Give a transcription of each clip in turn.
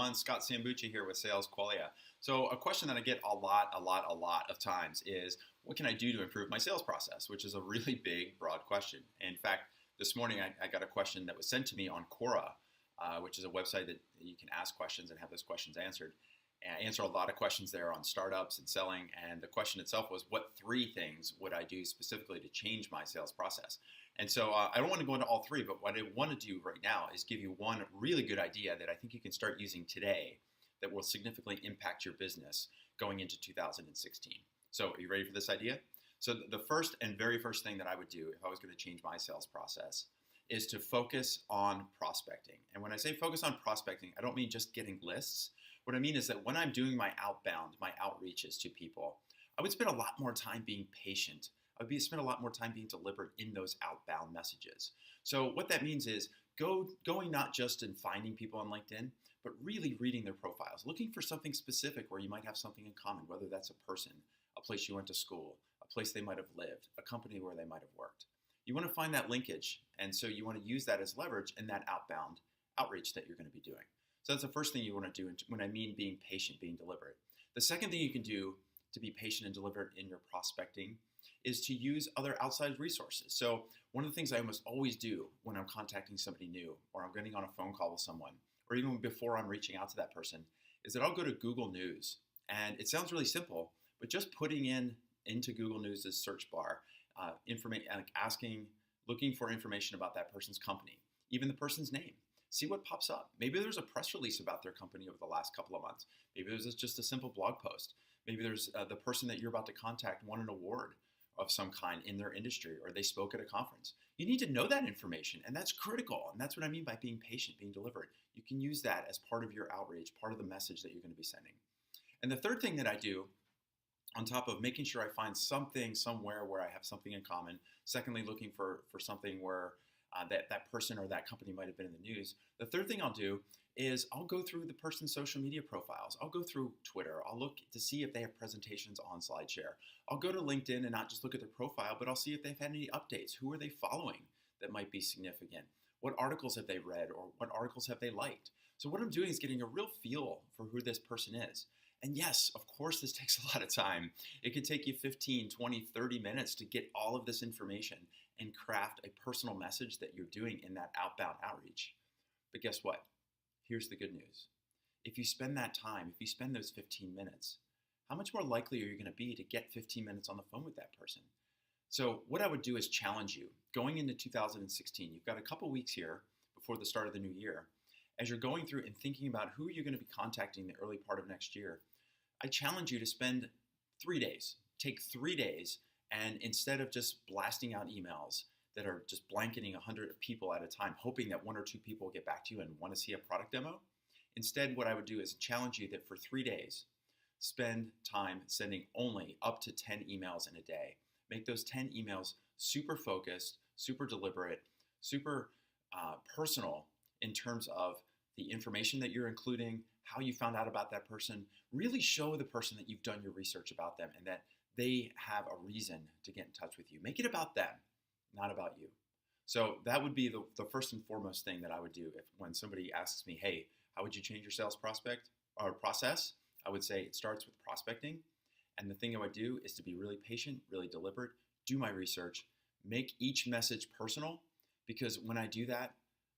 everyone. Scott Sambucci here with Sales Qualia. So a question that I get a lot of times is, what can I do to improve my sales process? Which is a really big, broad question. In fact, this morning I got a question that was sent to me on Quora, which is a website that you can ask questions and have those questions answered. And I answer a lot of questions there on startups and selling. And the question itself was, what 3 things would I do specifically to change my sales process? And so I don't want to go into all 3, but what I want to do right now is give you one really good idea that I think you can start using today that will significantly impact your business going into 2016. So are you ready for this idea? So the first and very first thing that I would do if I was going to change my sales process is to focus on prospecting. And when I say focus on prospecting, I don't mean just getting lists. What I mean is that when I'm doing my outbound, my outreaches to people, I would spend a lot more time being patient. I would spend a lot more time being deliberate in those outbound messages. So what that means is going not just in finding people on LinkedIn, but really reading their profiles, looking for something specific where you might have something in common, whether that's a person, a place you went to school, a place they might have lived, a company where they might have worked. You want to find that linkage, and so you want to use that as leverage in that outbound outreach that you're going to be doing. So that's the first thing you want to do when I mean being patient, being deliberate. The second thing you can do to be patient and deliberate in your prospecting is to use other outside resources. So one of the things I almost always do when I'm contacting somebody new, or I'm getting on a phone call with someone, or even before I'm reaching out to that person, is that I'll go to Google News. And it sounds really simple, but just putting into Google News' search bar, looking for information about that person's company, even the person's name. See what pops up. Maybe there's a press release about their company over the last couple of months. Maybe there's just a simple blog post. Maybe there's the person that you're about to contact won an award of some kind in their industry, or they spoke at a conference. You need to know that information, and that's critical. And that's what I mean by being patient, being deliberate. You can use that as part of your outreach, part of the message that you're going to be sending. And the third thing that I do, on top of making sure I find something somewhere where I have something in common, secondly, looking for something where that person or that company might have been in the news. The third thing I'll do is I'll go through the person's social media profiles. I'll go through Twitter. I'll look to see if they have presentations on SlideShare. I'll go to LinkedIn and not just look at their profile, but I'll see if they've had any updates. Who are they following that might be significant? What articles have they read, or what articles have they liked? So what I'm doing is getting a real feel for who this person is. And yes, of course, this takes a lot of time. It could take you 15, 20, 30 minutes to get all of this information and craft a personal message that you're doing in that outbound outreach. But guess what? Here's the good news. If you spend that time, if you spend those 15 minutes, how much more likely are you going to be to get 15 minutes on the phone with that person? So what I would do is challenge you. Going into 2016, you've got a couple weeks here before the start of the new year. As you're going through and thinking about who you're going to be contacting the early part of next year, I challenge you to spend 3 days. Take 3 days, and instead of just blasting out emails that are just blanketing 100 people at a time, hoping that 1 or 2 people will get back to you and want to see a product demo, instead what I would do is challenge you that for 3 days, spend time sending only up to 10 emails in a day. Make those 10 emails super focused, super deliberate, super personal in terms of the information that you're including, how you found out about that person. Really show the person that you've done your research about them and that they have a reason to get in touch with you. Make it about them, not about you. So that would be the first and foremost thing that I would do when somebody asks me, hey, how would you change your sales prospect or process? I would say it starts with prospecting. And the thing I would do is to be really patient, really deliberate, do my research, make each message personal, because when I do that,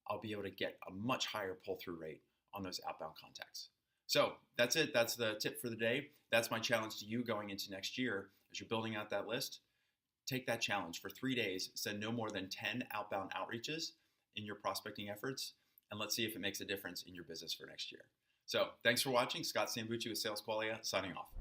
I'll be able to get a much higher pull-through rate on those outbound contacts. So that's it. That's the tip for the day. That's my challenge to you going into next year. As you're building out that list, take that challenge for 3 days, send no more than 10 outbound outreaches in your prospecting efforts, and let's see if it makes a difference in your business for next year. So thanks for watching. Scott Sambucci with Sales Qualia signing off.